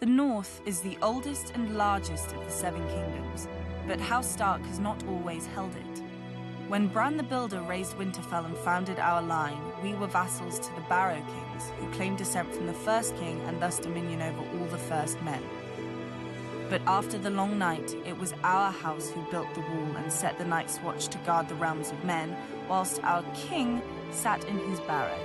The North is the oldest and largest of the Seven Kingdoms, but House Stark has not always held it. When Bran the Builder raised Winterfell and founded our line, we were vassals to the Barrow Kings, who claimed descent from the first king and thus dominion over all the first men. But after the long night, it was our house who built the wall and set the Night's Watch to guard the realms of men, whilst our king sat in his barrow.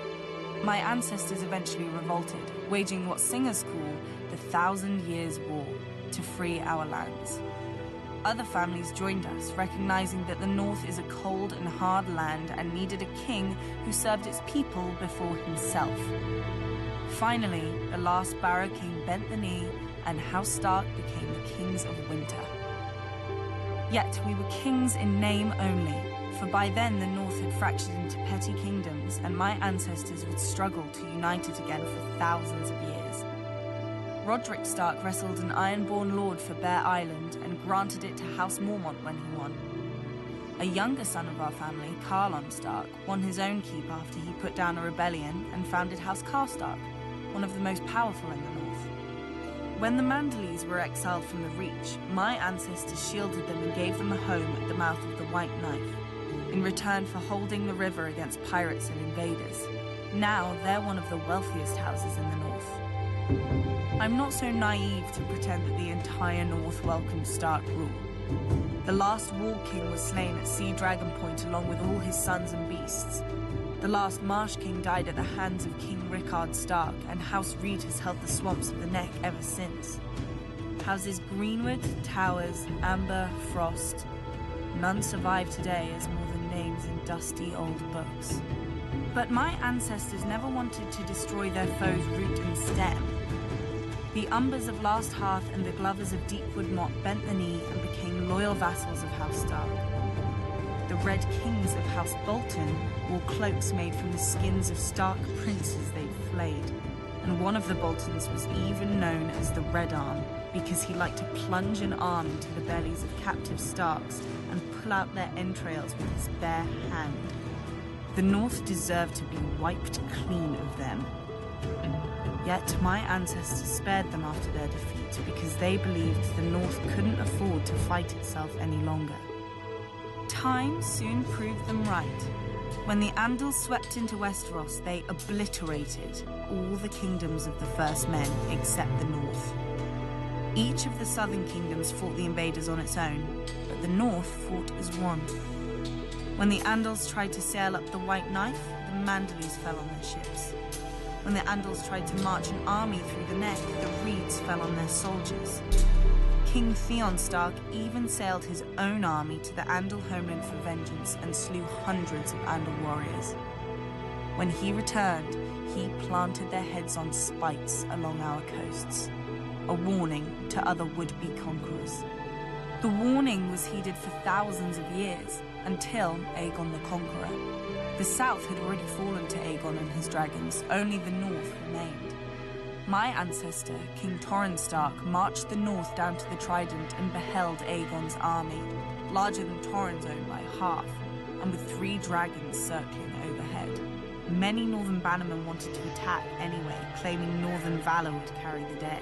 My ancestors eventually revolted, waging what singers call the 1,000 Years' War, to free our lands. Other families joined us, recognizing that the North is a cold and hard land and needed a king who served its people before himself. Finally, the last Barrow King bent the knee, and House Stark became the kings of winter. Yet we were kings in name only, for by then the North had fractured into petty kingdoms, and my ancestors would struggle to unite it again for thousands of years. Roderick Stark wrestled an Ironborn lord for Bear Island and granted it to House Mormont when he won. A younger son of our family, Carlon Stark, won his own keep after he put down a rebellion and founded House Karstark, one of the most powerful in the North. When the Manderleys were exiled from the Reach, my ancestors shielded them and gave them a home at the mouth of the White Knife, in return for holding the river against pirates and invaders. Now they're one of the wealthiest houses in the North. I'm not so naive to pretend that the entire North welcomed Stark rule. The last Wall King was slain at Sea Dragon Point along with all his sons and beasts. The last Marsh King died at the hands of King Rickard Stark, and House Reed has held the swamps of the Neck ever since. Houses Greenwood, Towers, Amber, Frost. None survive today as more than names in dusty old books. But my ancestors never wanted to destroy their foes' root and stem. The Umbers of Last Hearth and the Glovers of Deepwood Motte bent the knee and became loyal vassals of House Stark. The Red Kings of House Bolton wore cloaks made from the skins of Stark princes they'd flayed, and one of the Boltons was even known as the Red Arm because he liked to plunge an arm into the bellies of captive Starks and pull out their entrails with his bare hand. The North deserved to be wiped clean of them. Yet my ancestors spared them after their defeat because they believed the North couldn't afford to fight itself any longer. Time soon proved them right. When the Andals swept into Westeros, they obliterated all the kingdoms of the First Men except the North. Each of the southern kingdoms fought the invaders on its own, but the North fought as one. When the Andals tried to sail up the White Knife, the Manderleys fell on their ships. When the Andals tried to march an army through the Neck, the Reeds fell on their soldiers. King Theon Stark even sailed his own army to the Andal homeland for vengeance and slew hundreds of Andal warriors. When he returned, he planted their heads on spikes along our coasts, a warning to other would-be conquerors. The warning was heeded for thousands of years, until Aegon the Conqueror. The south had already fallen to Aegon and his dragons, only the north remained. My ancestor, King Torrhen Stark, marched the north down to the Trident and beheld Aegon's army, larger than Torrhen's own by half, and with 3 dragons circling overhead. Many northern bannermen wanted to attack anyway, claiming northern valor would carry the day.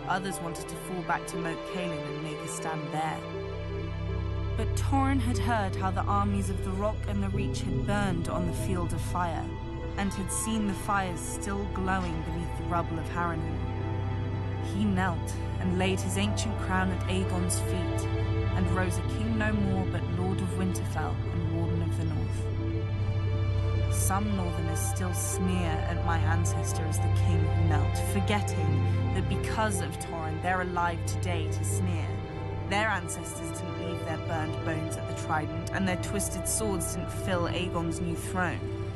Others wanted to fall back to Moat Cailin and make a stand there. But Torrhen had heard how the armies of the Rock and the Reach had burned on the field of fire, and had seen the fires still glowing beneath the rubble of Harrenhal. He knelt and laid his ancient crown at Aegon's feet, and rose a king no more but Lord of Winterfell and Warden of the North. Some northerners still sneer at my ancestor as the king who knelt, forgetting that because of Torrhen they're alive today to sneer. Their ancestors didn't leave their burned bones at the Trident, and their twisted swords didn't fill Aegon's new throne.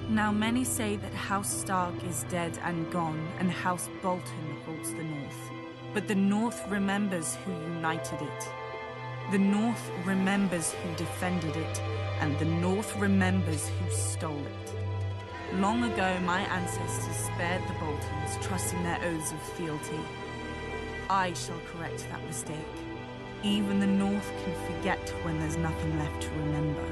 Now many say that House Stark is dead and gone, and House Bolton holds the North. But the North remembers who united it. The North remembers who defended it, and the North remembers who stole it. Long ago, my ancestors spared the Boltons, trusting their oaths of fealty. I shall correct that mistake. Even the North can forget when there's nothing left to remember.